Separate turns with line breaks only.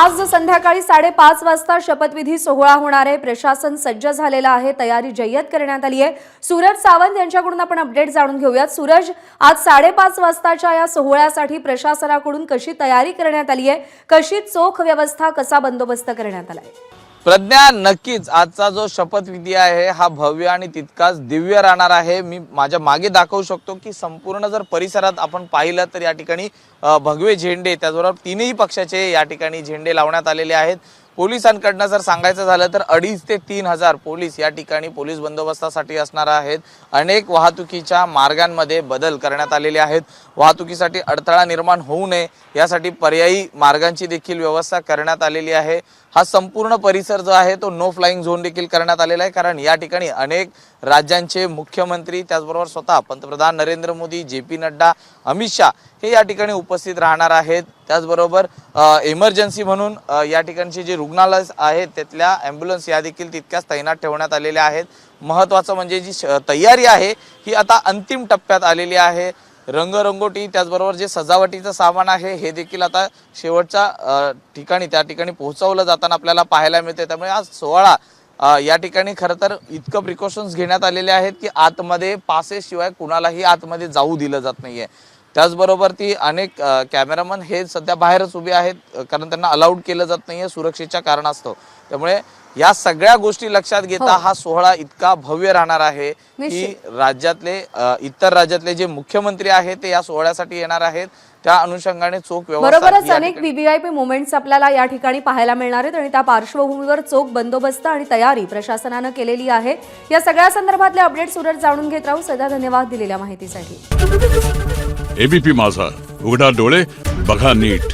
आज संध्याकाळी 5:30 वाजता शपथविधी सोहळा होणार आहे। प्रशासन सज्ज झालेला आहे, तयारी जय्यत करण्यात आली आहे। सूरज सावंत यांच्याकडून आपण अपडेट जाणून घेऊयात। सूरज, आज 5:30 वाजताच्या या सोहळ्यासाठी प्रशासनाकडून कशी तयारी करण्यात आली आहे, कशी चोख व्यवस्था, कसा बंदोबस्त करण्यात आला आहे?
प्रज्ञा, नक्कीच आजचा जो शपथविधी आहे हा भव्य आणि तितकाच दिव्य राहणार आहे। मी माझ्या मागे दाखवू शकतो की संपूर्ण जर परिसरात आपण पाहिलं तर या ठिकाणी भगवे झेंडे, त्याचबरोबर तीनही पक्षाचे या ठिकाणी झेंडे लावण्यात आलेले आहेत। पोलिसांकडनं जर सांगायचं झालं तर 2,500 ते 3,000 पोलीस या ठिकाणी पोलीस बंदोबस्तासाठी असणार आहेत। अनेक वाहतुकीच्या मार्गांमध्ये बदल करण्यात आलेले आहेत। वाहतुकीसाठी अडथळा निर्माण होऊ नये यासाठी पर्यायी मार्गांची देखील व्यवस्था करण्यात आलेली आहे। हा संपूर्ण परिसर जो आहे तो नो फ्लाइंग झोन देखील करण्यात आलेला आहे, कारण या ठिकाणी अनेक राज्यांचे मुख्यमंत्री, त्याचबरोबर स्वतः पंतप्रधान नरेंद्र मोदी, JP नड्डा, अमित शाह हे या ठिकाणी उपस्थित राहणार आहेत। त्याचबरोबर इमर्जन्सी म्हणून या ठिकाणचे जे रुग्णालय आहेत त्यातल्या ॲम्ब्युलन्स या देखील तितक्याच तैनात ठेवण्यात आलेल्या आहेत। महत्त्वाचं म्हणजे जी तयारी आहे ही आता अंतिम टप्प्यात आलेली आहे। रंगरंगोटी, त्याचबरोबर जे सजावटीचं सामान आहे हे देखील आता शेवटच्या ठिकाणी त्या ठिकाणी पोहोचवलं जाताना आपल्याला पाहायला मिळते। त्यामुळे आज सोहळा या ठिकाणी खरं तर इतकं प्रिकॉशन्स घेण्यात आलेले आहेत की आतमध्ये पासेसशिवाय कुणालाही आतमध्ये जाऊ दिलं जात नाहीये। त्याचबरोबर ती अनेक कॅमेरामन हे सध्या बाहेरच उभे आहेत, कारण त्यांना अलाउड केलं जात नाहीये सुरक्षेच्या कारणास्तव। त्यामुळे या सगळ्या गोष्टी लक्षात घेता हा सोहळा इतका भव्य राहणार आहे की राज्यातले इतर राज्यातले जे मुख्यमंत्री आहेत ते या सोहळ्यासाठी येणार आहेत। त्या अनुषंगाने चोख व्यवस्था,
बरोबरच अनेक VVIP मोमेंट्स आपल्याला या ठिकाणी पाहायला मिळणार आहेत आणि त्या पार्श्वभूमीवर चोख बंदोबस्त आणि तयारी प्रशासनाने केलेली आहे। या सगळ्या संदर्भातले अपडेट सूरज जाणून घेत राहू। सदा धन्यवाद दिलेल्या माहितीसाठी।
ABP माझा, उघडा डोळे बघा नीट।